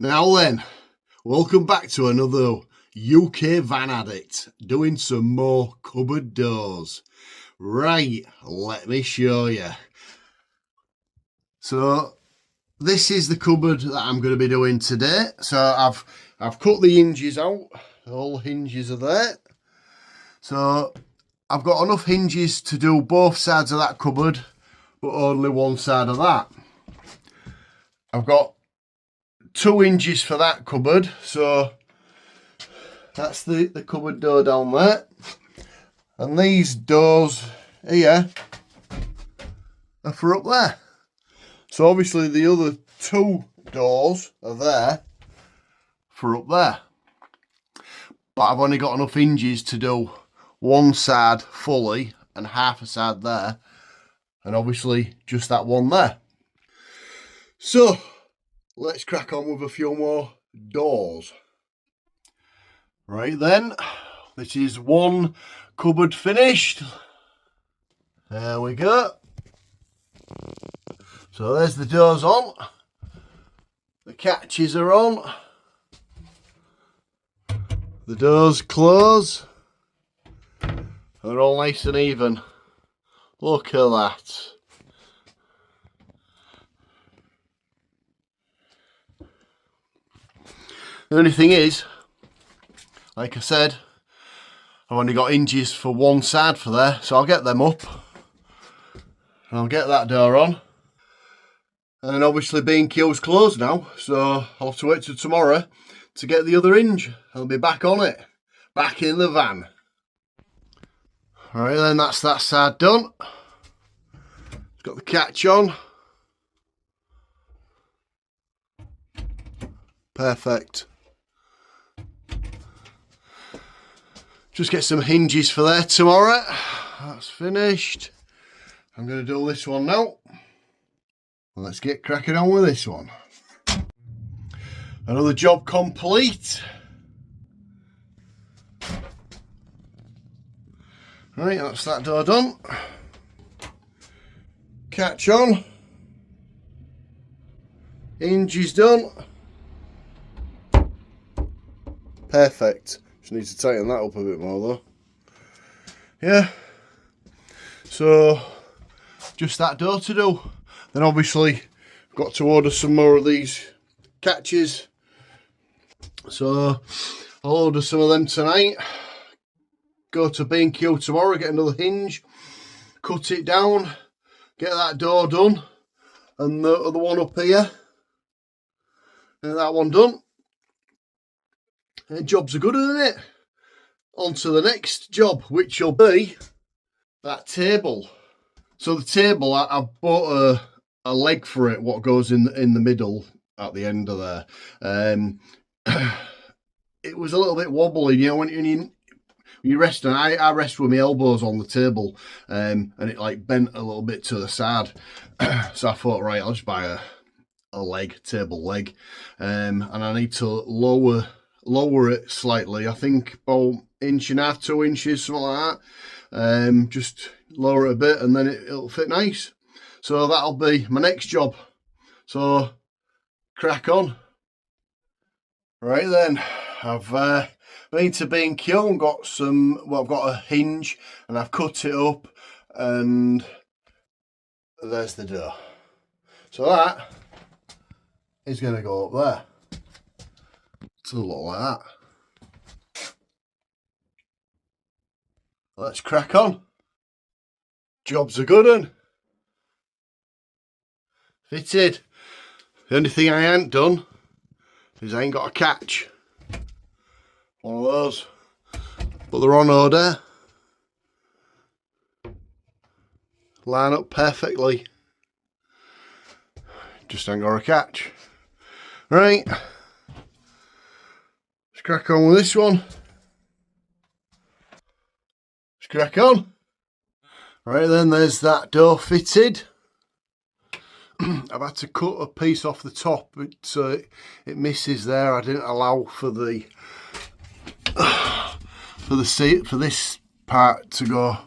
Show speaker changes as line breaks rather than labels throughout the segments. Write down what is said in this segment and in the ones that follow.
Now then, welcome back to another UK Van Addict, doing some more cupboard doors. Right, let me show you. So, this is the cupboard that I'm going to be doing today. So I've cut the hinges out, all the hinges are there. So, I've got enough hinges to do both sides of that cupboard, but only one side of that. I've got 2 hinges for that cupboard, so that's the cupboard door down there. And these doors here are for up there. So obviously the other 2 doors are there for up there. But I've only got enough hinges to do one side fully and half a side there. And obviously just that one there. So let's crack on with a few more doors. Right then, this is one cupboard finished. There we go. So there's the doors on. The catches are on. The doors close. They're all nice and even. Look at that. The only thing is, like I said, I've only got hinges for one side for there, so I'll get them up. And I'll get that door on. And then obviously B&Q's closed now, so I'll have to wait till tomorrow to get the other hinge. I'll be back on it, back in the van. Alright then, that's that side done. It's got the catch on. Perfect. Just get some hinges for there tomorrow. That's finished. I'm going to do this one now. Let's get cracking on with this one. Another job complete. Right, that's that door done. Catch on. Hinges done. Perfect. Just need to tighten that up a bit more though. Yeah. So, just that door to do. Then obviously, got to order some more of these catches. So, I'll order some of them tonight. Go to B&Q tomorrow, get another hinge. Cut it down. Get that door done. And the other one up here. And that one done. And jobs are good, isn't it? On to the next job, which will be that table. So the table, I've bought a leg for it, what goes in the middle at the end of there. It was a little bit wobbly, you know, when you rest, and I rest with my elbows on the table, and it like bent a little bit to the side. So I thought, right, I'll just buy a leg, table leg, and I need to lower it slightly. I think about 1.5 to 2 inches, something like that. Just lower it a bit, and then it'll fit nice. So that'll be my next job. So crack on. Right then, I've been to B&Q and got some. Well, I've got a hinge, and I've cut it up, and there's the door. So that is going to go up there. To look like that. Let's crack on. Job's a good one. Fitted. The only thing I ain't done is I ain't got a catch. One of those. But they're on order. Line up perfectly. Just ain't got a catch. Right. Let's crack on with this one. Let's crack on. Right then, there's that door fitted. I've had to cut a piece off the top, it misses there. I didn't allow for the seat for this part to go.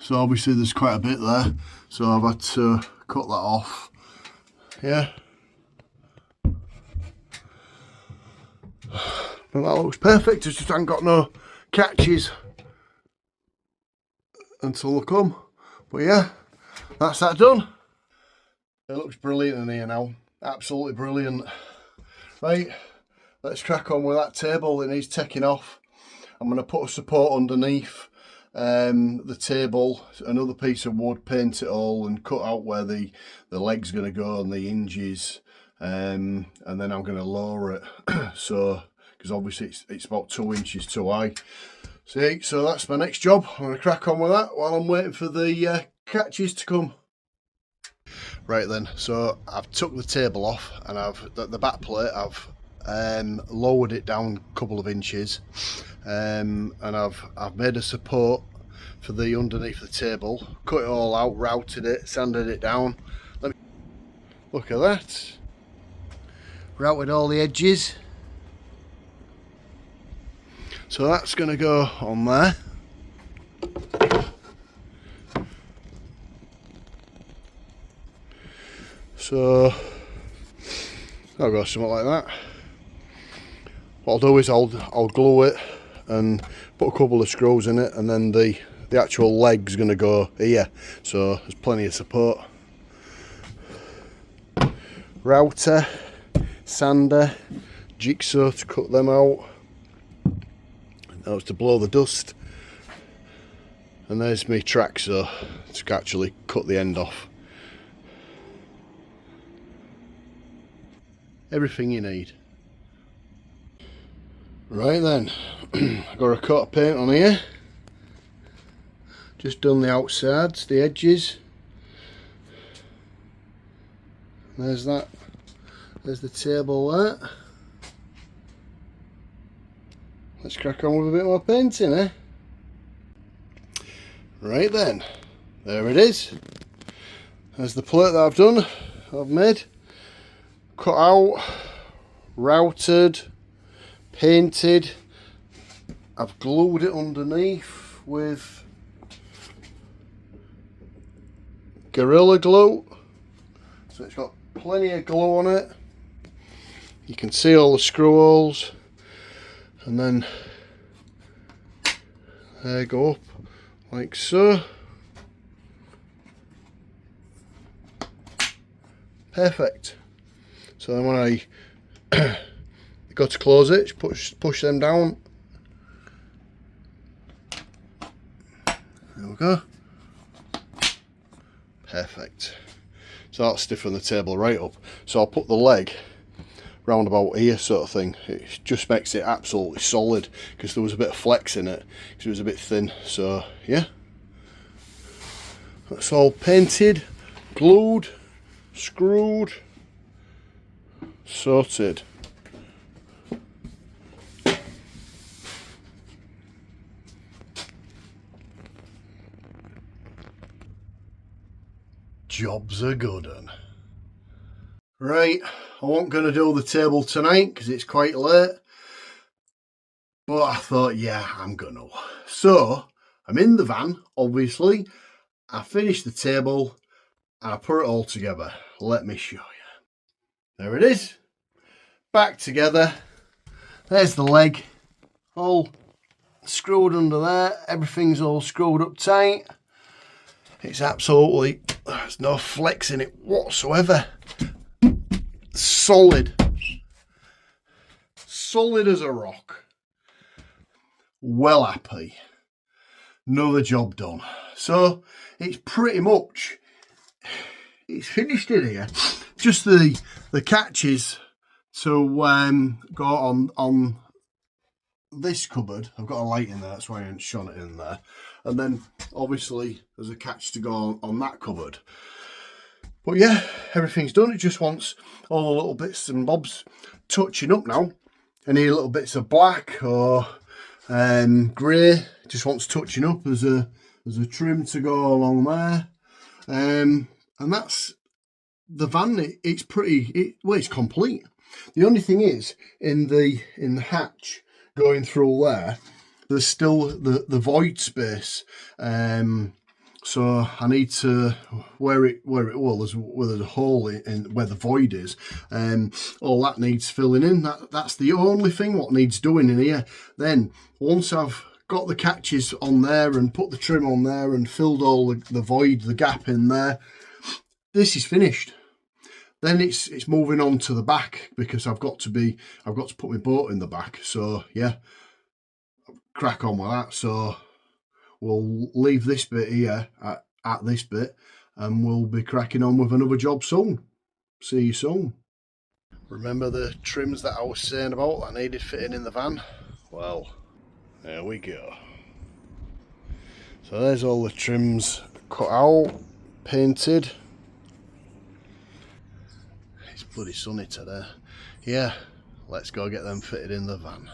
So obviously there's quite a bit there. So I've had to cut that off. Yeah. But that looks perfect. It's just I haven't got no catches until they come. But yeah, that's that done. It looks brilliant in here now. Absolutely brilliant. Right, let's crack on with that table. It needs taking off. I'm going to put a support underneath the table, another piece of wood, paint it all and cut out where the leg's going to go and the hinges, and then I'm going to lower it. So, because obviously it's about 2 inches too high. See, so that's my next job. I'm going to crack on with that while I'm waiting for the catches to come. Right then, so I've took the table off and I've the back plate, I've lowered it down a couple of inches, and I've made a support for the underneath the table, cut it all out, routed it, sanded it down. Look at that, routed all the edges. So that's going to go on there. So I'll go something like that. What I'll do is I'll glue it and put a couple of screws in it, and then the actual leg's going to go here, so there's plenty of support. Router, sander, jigsaw to cut them out. That was to blow the dust, and there's my track saw to actually cut the end off. Everything you need. Right then, I've got a coat of paint on here. Just done the outsides, the edges. There's that. There's the table there. Let's crack on with a bit more painting, eh? Right then, there it is. There's the plate that I've done, I've made. Cut out, routed, painted. I've glued it underneath with Gorilla Glue, so it's got plenty of glue on it. You can see all the screw holes, and then they go up like so. Perfect. So then when I go to close it, push them down. There we go. Perfect. So that'll stiffen the table right up. So I'll put the leg round about here, sort of thing. It just makes it absolutely solid, because there was a bit of flex in it because it was a bit thin. So yeah, that's all painted, glued, screwed, sorted. Jobs are good un. Right, I wasn't going to do the table tonight because it's quite late, but I thought, yeah, I'm gonna. So I'm in the van, obviously. I finished the table and I put it all together. Let me show you. There it is, back together. There's the leg, all screwed under there. Everything's all screwed up tight. It's absolutely, there's no flex in it whatsoever. Solid. Solid as a rock. Well happy. Another job done. So it's pretty much, it's finished in here. Just the catches to go on this cupboard. I've got a light in there, that's why I haven't shone it in there. And then obviously there's a catch to go on that cupboard. But yeah, everything's done. It just wants all the little bits and bobs touching up now. Any little bits of black or grey, just wants touching up. There's a trim to go along there. And that's the van. It's pretty, well, it's complete. The only thing is, in the hatch going through there, there's still the void space. So I need to, where there's a hole in where the void is, all that needs filling in. That's the only thing what needs doing in here. Then once I've got the catches on there and put the trim on there and filled all the void, the gap in there, this is finished. Then it's moving on to the back, because I've got to put my boat in the back. So yeah, crack on with that. So we'll leave this bit here at this bit, and we'll be cracking on with another job soon. See you soon. Remember the trims that I was saying about that needed fitting in the van? Well, there we go. So there's all the trims cut out, painted. It's bloody sunny today. Yeah, let's go get them fitted in the van.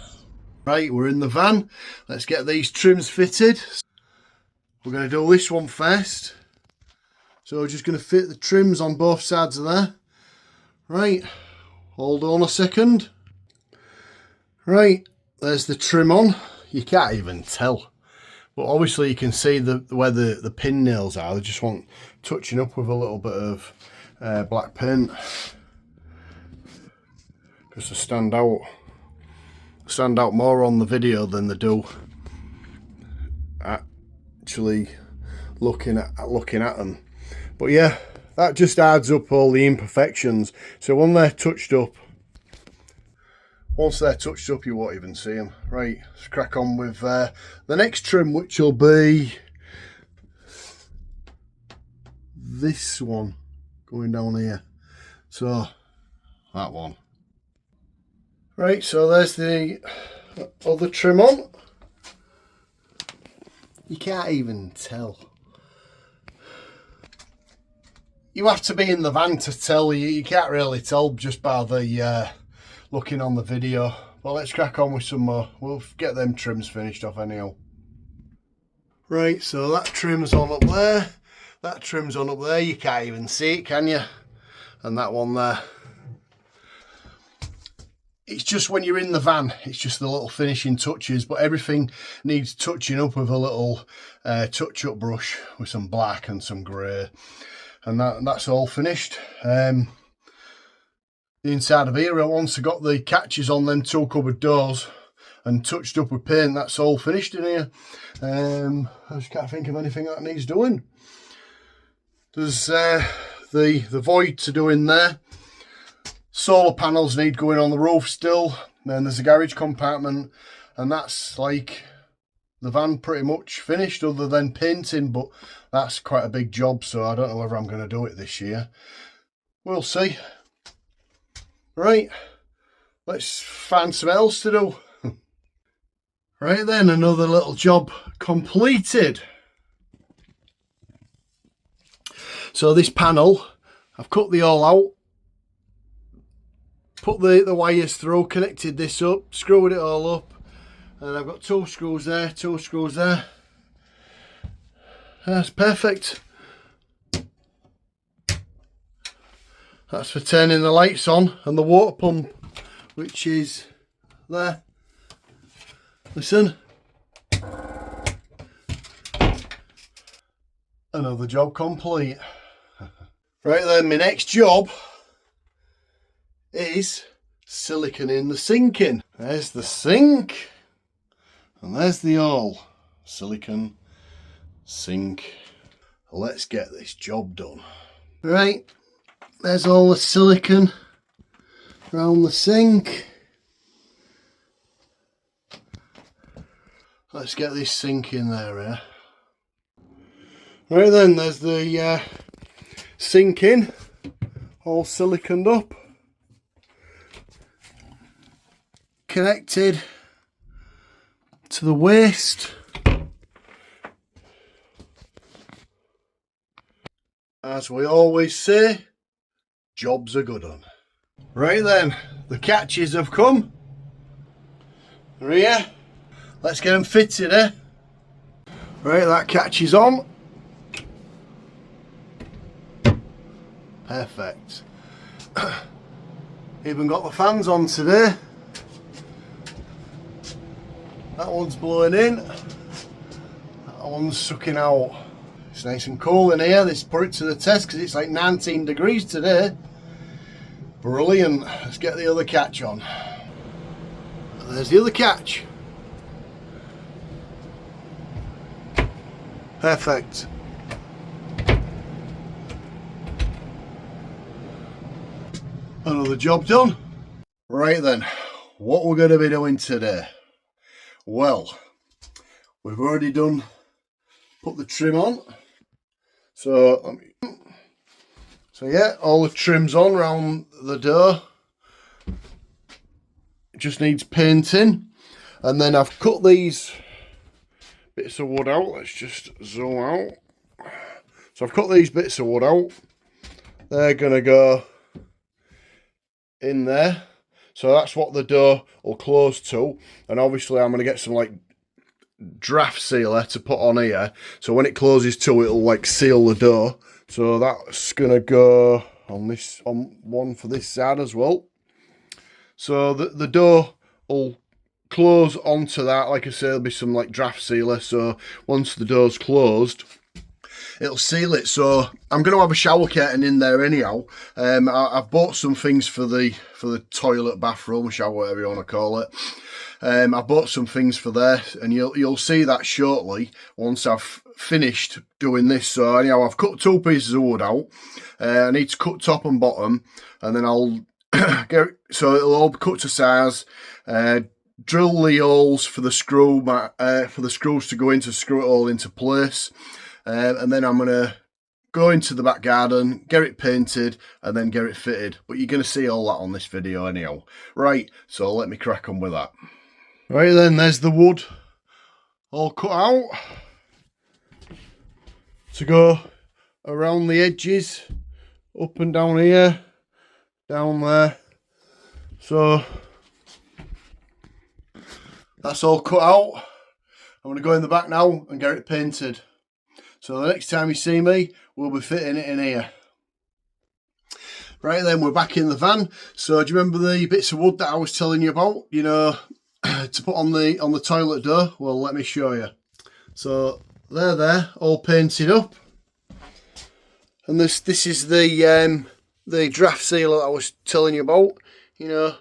Right, we're in the van. Let's get these trims fitted. We're going to do this one first. So we're just going to fit the trims on both sides of there. Right, hold on a second. Right, there's the trim on. You can't even tell. But obviously you can see where the pin nails are. They just want touching up with a little bit of black paint. Because they stand out more on the video than they do actually looking at them. But yeah, that just adds up all the imperfections. So when they're touched up, once they're touched up, you won't even see them. Right, let's crack on with the next trim, which will be this one going down here. So that one. Right, so there's the other trim on. You can't even tell. You have to be in the van to tell. You can't really tell just by the looking on the video. Well, let's crack on with some more. We'll get them trims finished off anyhow. Right, so that trim's on up there. That trim's on up there. You can't even see it, can you? And that one there. It's just when you're in the van, it's just the little finishing touches, but everything needs touching up with a little touch-up brush with some black and some grey, and that's all finished. The inside of here, once I got the catches on them two cupboard doors and touched up with paint, that's all finished in here. I just can't think of anything that needs doing. There's the void to do in there. Solar panels need going on the roof still. Then there's a garage compartment, and that's like the van pretty much finished other than painting, but that's quite a big job, so I don't know whether I'm going to do it this year. We'll see. Right, let's find something else to do. Right then, another little job completed. So this panel, I've cut the all out. Put the wires through, connected this up, screwed it all up, and I've got two screws there, two screws there. That's perfect. That's for turning the lights on, and the water pump, which is there. Listen. Another job complete. Right then, my next job is siliconing the sink in. There's the sink, and there's the all silicone sink. Let's get this job done. Right, there's all the silicone around the sink. Let's get this sink in there, eh? Right then, there's the sink in, all siliconed up. Connected to the waste. As we always say, jobs are good on. Right then, the catches have come. They're here. Let's get them fitted, eh? Right, that catch is on. Perfect. Even got the fans on today. That one's blowing in, that one's sucking out. It's nice and cool in here. Let's put it to the test because it's like 19 degrees today. Brilliant. Let's get the other catch on. There's the other catch. Perfect. Another job done. Right then, what we're going to be doing today? Well, we've already put the trim on. So yeah, all the trim's on around the door. It just needs painting. And then I've cut these bits of wood out. Let's just zoom out. So I've cut these bits of wood out. They're going to go in there. So that's what the door will close to. And obviously I'm going to get some like draft sealer to put on here. So when it closes to, it'll like seal the door. So that's going to go on one for this side as well. So the door will close onto that. Like I say, there'll be some like draft sealer. So once the door's closed, it'll seal it. So I'm going to have a shower curtain in there anyhow. I've bought some things for the toilet, bathroom, shower, whatever you want to call it. I bought some things for there, and you'll see that shortly once I've finished doing this. So anyhow, I've cut 2 pieces of wood out. I need to cut top and bottom, and then I'll so it'll all be cut to size. Drill the holes for the screws to go into, screw it all into place, and then I'm gonna go into the back garden, get it painted, and then get it fitted. But you're gonna see all that on this video anyhow. Right, so let me crack on with that. Right then, there's the wood all cut out to go around the edges, up and down here, down there. So that's all cut out. I'm going to go in the back now and get it painted. So the next time you see me, we'll be fitting it in here. Right then, we're back in the van. So do you remember the bits of wood that I was telling you about, you know, to put on the toilet door? Well, let me show you. So they're there, all painted up. And this is the draft sealer that I was telling you about, you know.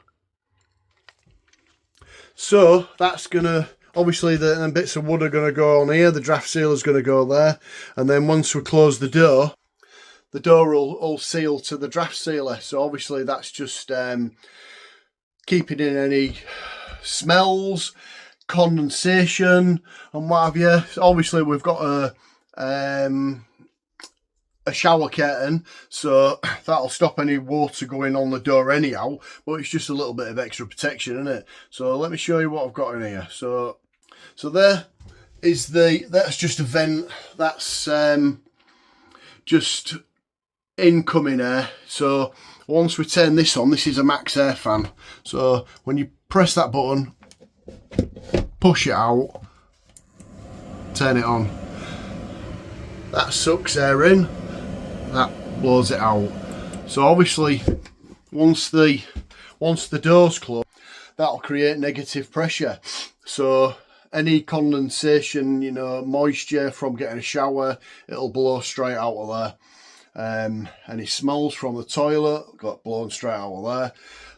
So that's gonna, obviously the bits of wood are gonna go on here, the draft sealer's gonna go there, and then once we close the door will seal to the draft sealer. So obviously that's just keeping in any smells, condensation and what have you. Obviously we've got a shower curtain, so that'll stop any water going on the door anyhow, but it's just a little bit of extra protection, isn't it? So let me show you what I've got in here. So there is that's just a vent, that's just incoming air. So once we turn this on, this is a max air fan, so when you press that button, push it out, turn it on, that sucks air in, that blows it out. So obviously once the door's closed, that'll create negative pressure, so any condensation, you know, moisture from getting a shower, it'll blow straight out of there. Any smells from the toilet got blown straight out of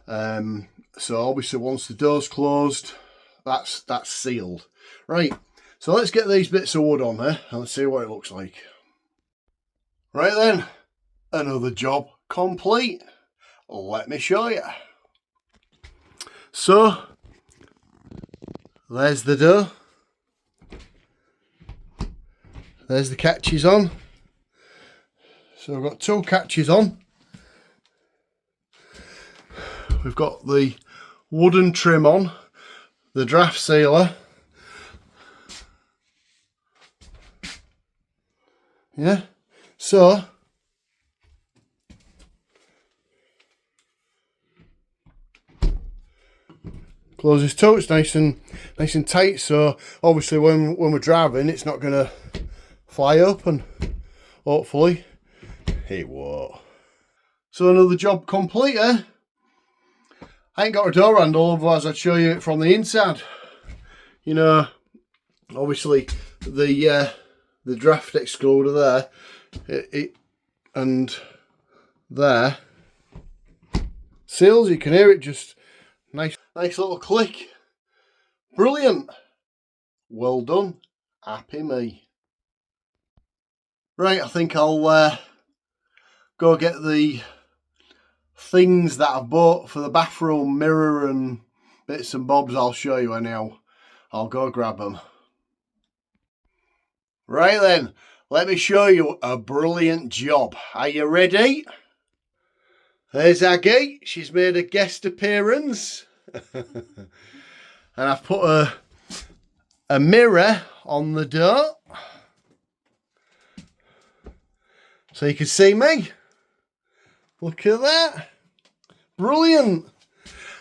there. So obviously once the door's closed, that's sealed. Right, so let's get these bits of wood on there and let's see what it looks like. Right then, another job complete. Let me show you. So there's the door. There's the catches on. So I've got 2 catches on. We've got the wooden trim on, the draft sealer. Yeah. So closes to, it's nice and tight, so obviously when we're driving it's not gonna fly open, hopefully it won't. So another job complete, eh? I ain't got a door handle, otherwise I'd show you it from the inside. You know, obviously the the draft excluder there, and there, seals. You can hear it just nice little click. Brilliant. Well done. Happy me. Right, I think I'll go get the things that I've bought for the bathroom, mirror and bits and bobs. I'll show you anyhow. I'll go grab them. Right then, let me show you a brilliant job. Are you ready? There's Aggie. She's made a guest appearance. And I've put a mirror on the door, so you can see me. Look at that. Brilliant.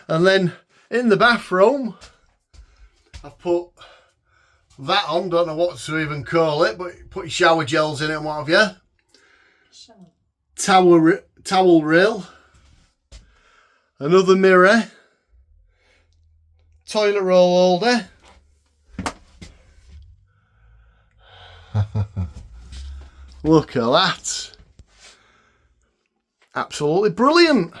And then in the bathroom, I've put that on. Don't know what to even call it, but put your shower gels in it and what have you. Towel reel. Another mirror. Toilet roll holder. Look at that. Absolutely brilliant.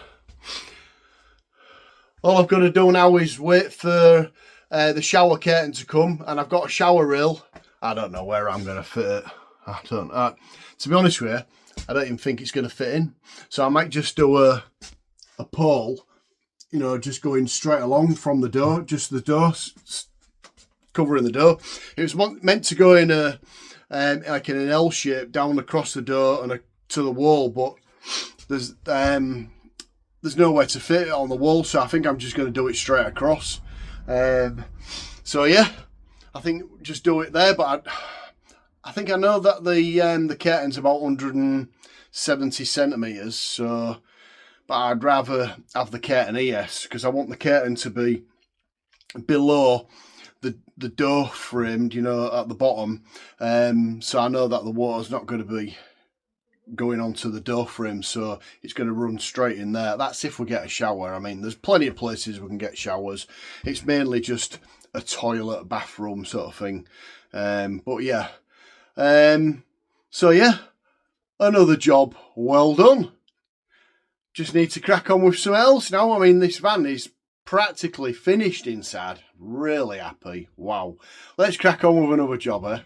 All I've got to do now is wait for the shower curtain to come, and I've got a shower reel. I don't know where I'm going to fit it. I don't. To be honest with you, I don't even think it's going to fit in. So I might just do a pole, you know, just going straight along from the door, just the door, covering the door. It was meant to go in like in an L shape down across the door and to the wall, but there's nowhere to fit it on the wall, so I think I'm just going to do it straight across. So yeah, I think just do it there. But I think I know that the curtain's about 170 centimeters. So, but I'd rather have the curtain here because I want the curtain to be below the door framed, you know, at the bottom. So I know that the water's not going to be going onto the door frame, so it's going to run straight in there. That's if we get a shower. I mean, there's plenty of places we can get showers. It's mainly just a toilet, bathroom sort of thing. But yeah. So yeah, another job well done. Just need to crack on with something else now. I mean, this van is practically finished inside. Really happy. Wow. Let's crack on with another job, eh?